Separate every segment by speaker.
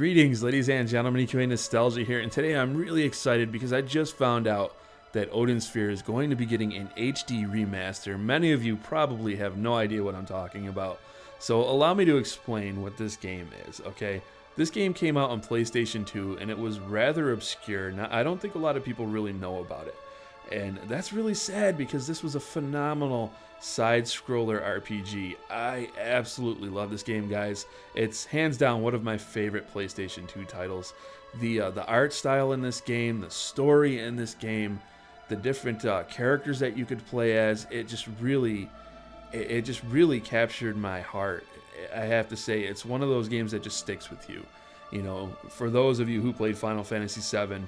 Speaker 1: Greetings, ladies and gentlemen, EQA Nostalgia here, and today I'm really excited because I just found out that Odin Sphere is going to be getting an HD remaster. Many of you probably have no idea what I'm talking about, so allow me to explain what this game is, okay? This game came out on PlayStation 2, and it was rather obscure. Now, I don't think a lot of people really know about it, and that's really sad because this was a phenomenal side-scroller RPG. I absolutely love this game, guys. It's hands down one of my favorite PlayStation 2 titles. The art style in this game, the story in this game, the different characters that you could play as, it just really captured my heart. I have to say, it's one of those games that just sticks with you. You know, for those of you who played Final Fantasy VII,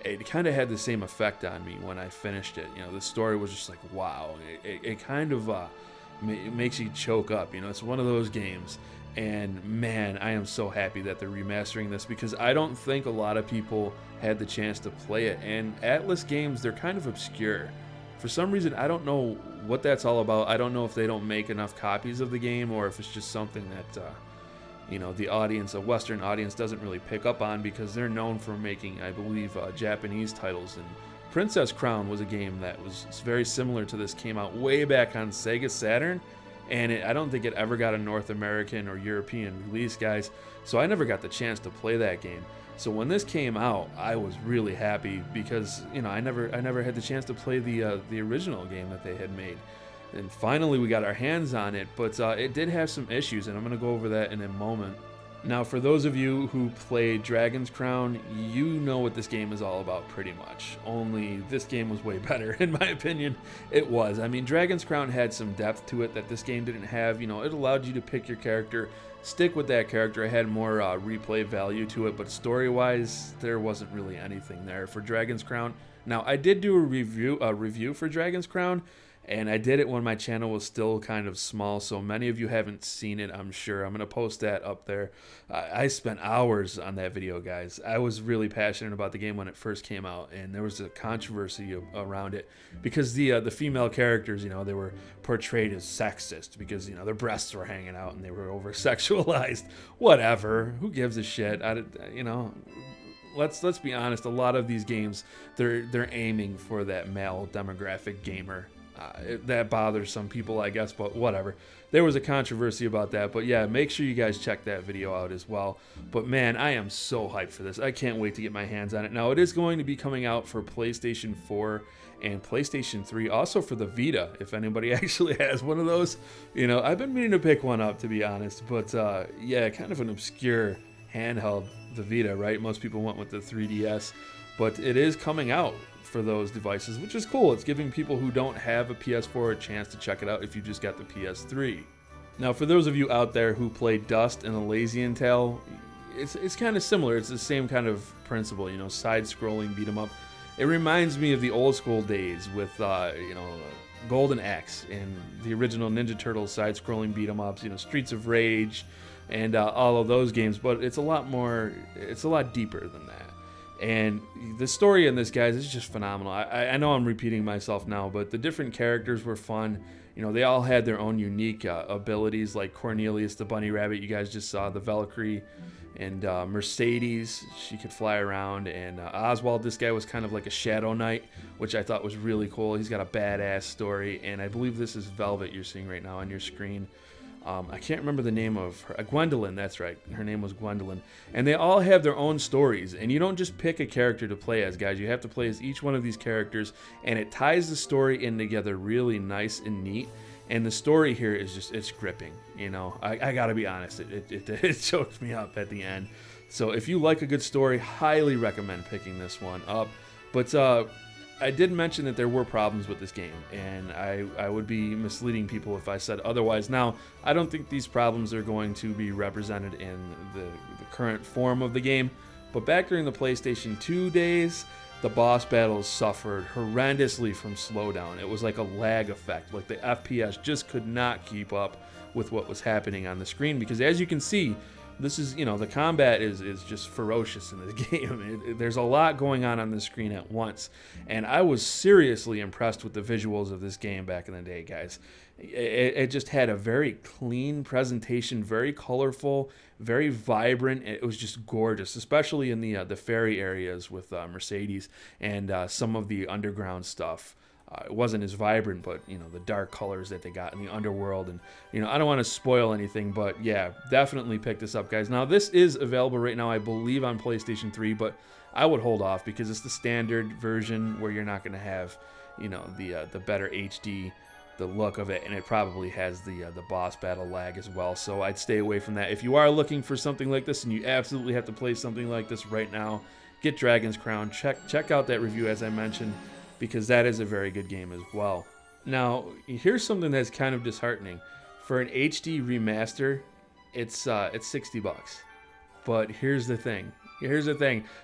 Speaker 1: it kind of had the same effect on me when I finished it. You know, the story was just like, wow. It kind of it makes you choke up. You know, it's one of those games. And man, I am so happy that they're remastering this because I don't think a lot of people had the chance to play it. And Atlas games, they're kind of obscure. For some reason, I don't know what that's all about. I don't know if they don't make enough copies of the game or if it's just something that you know, the audience, a Western audience, doesn't really pick up on because they're known for making, I believe, Japanese titles. And Princess Crown was a game that was very similar to this, came out way back on Sega Saturn, and I don't think it ever got a North American or European release, guys, so I never got the chance to play that game. So when this came out, I was really happy because, you know, I never had the chance to play the original game that they had made. And finally we got our hands on it, but it did have some issues, and I'm going to go over that in a moment. Now, for those of you who played Dragon's Crown, you know what this game is all about pretty much. Only this game was way better, in my opinion. It was. I mean, Dragon's Crown had some depth to it that this game didn't have. You know, it allowed you to pick your character, stick with that character. It had more replay value to it, but story-wise, there wasn't really anything there for Dragon's Crown. Now, I did do a review for Dragon's Crown, and I did it when my channel was still kind of small, so many of you haven't seen it, I'm sure. I'm going to post that up there. I spent hours on that video, guys. I was really passionate about the game when it first came out, and there was a controversy around it because the female characters, you know, they were portrayed as sexist because, you know, their breasts were hanging out and they were over-sexualized. Whatever. Who gives a shit? You know, let's be honest. A lot of these games, they're aiming for that male demographic gamer. That bothers some people, I guess, but whatever. There was a controversy about that, but yeah, make sure you guys check that video out as well. But man, I am so hyped for this. I can't wait to get my hands on it. Now, it is going to be coming out for PlayStation 4 and PlayStation 3, also for the Vita, if anybody actually has one of those. You know, I've been meaning to pick one up, to be honest, but yeah, kind of an obscure handheld, the Vita, right? Most people went with the 3DS, but it is coming out for those devices, which is cool. It's giving people who don't have a PS4 a chance to check it out if you just got the PS3. Now, for those of you out there who play Dust and Elysian Tale, it's kind of similar. It's the same kind of principle, you know, side-scrolling beat 'em up. It reminds me of the old school days with you know, Golden Axe and the original Ninja Turtles side-scrolling beat 'em ups, you know, Streets of Rage and all of those games, but it's a lot deeper than that. And the story in this, guys, is just phenomenal. I know I'm repeating myself now, but the different characters were fun. You know, they all had their own unique abilities, like Cornelius the bunny rabbit you guys just saw, the Valkyrie, and Mercedes, she could fly around, and Oswald, this guy was kind of like a Shadow Knight, which I thought was really cool. He's got a badass story, and I believe this is Velvet you're seeing right now on your screen. I can't remember the name of her. Gwendolyn, that's right. Her name was Gwendolyn. And they all have their own stories. And you don't just pick a character to play as, guys. You have to play as each one of these characters. And it ties the story in together really nice and neat. And the story here is just, it's gripping. You know, I gotta be honest. It choked me up at the end. So if you like a good story, highly recommend picking this one up. But I did mention that there were problems with this game, and I would be misleading people if I said otherwise. Now, I don't think these problems are going to be represented in the current form of the game, but back during the PlayStation 2 days, the boss battles suffered horrendously from slowdown. It was like a lag effect, like the FPS just could not keep up with what was happening on the screen, because as you can see, This is, you know, the combat is just ferocious in the game. There's a lot going on the screen at once, and I was seriously impressed with the visuals of this game back in the day, guys. It just had a very clean presentation, very colorful, very vibrant. It was just gorgeous, especially in the ferry areas with Mercedes and some of the underground stuff. It wasn't as vibrant, but, you know, the dark colors that they got in the underworld. And, you know, I don't want to spoil anything, but yeah, definitely pick this up, guys. Now, this is available right now, I believe, on PlayStation 3, but I would hold off because it's the standard version where you're not going to have, you know, the better HD, the look of it, and it probably has the boss battle lag as well. So I'd stay away from that. If you are looking for something like this and you absolutely have to play something like this right now, get Dragon's Crown. Check out that review, as I mentioned, because that is a very good game as well. Now, here's something that's kind of disheartening. For an HD remaster, it's 60 bucks. But here's the thing.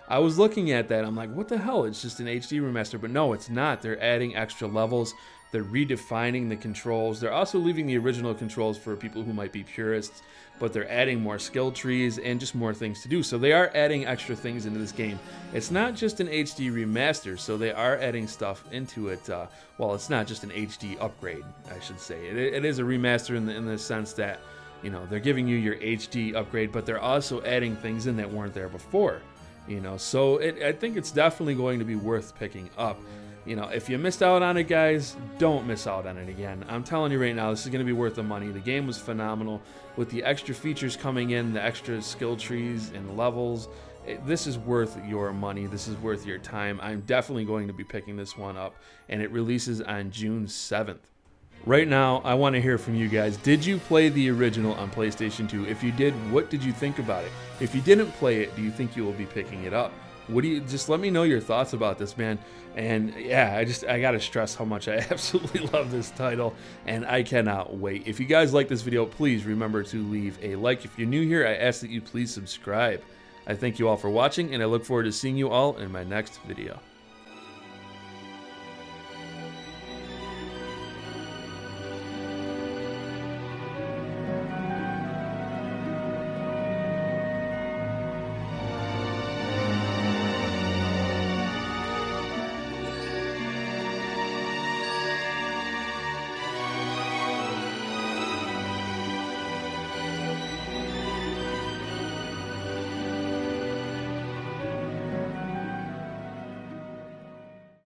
Speaker 1: I was looking at that. I'm like, what the hell? It's just an HD remaster. But no, it's not. They're adding extra levels. They're redefining the controls. They're also leaving the original controls for people who might be purists, but they're adding more skill trees and just more things to do. So they are adding extra things into this game. It's not just an HD remaster, so they are adding stuff into it. Well, it's not just an HD upgrade, I should say. It is a remaster in the sense that, you know, they're giving you your HD upgrade, but they're also adding things in that weren't there before. You know, so I think it's definitely going to be worth picking up. You know, if you missed out on it, guys, don't miss out on it again. I'm telling you right now, this is going to be worth the money. The game was phenomenal. With the extra features coming in, the extra skill trees and levels, this is worth your money. This is worth your time. I'm definitely going to be picking this one up, and it releases on June 7th. Right now, I want to hear from you guys. Did you play the original on PlayStation 2? If you did, what did you think about it? If you didn't play it, do you think you will be picking it up? Just let me know your thoughts about this, man. And yeah, I gotta stress how much I absolutely love this title, and I cannot wait. If you guys like this video, please remember to leave a like. If you're new here, I ask that you please subscribe. I thank you all for watching, and I look forward to seeing you all in my next video.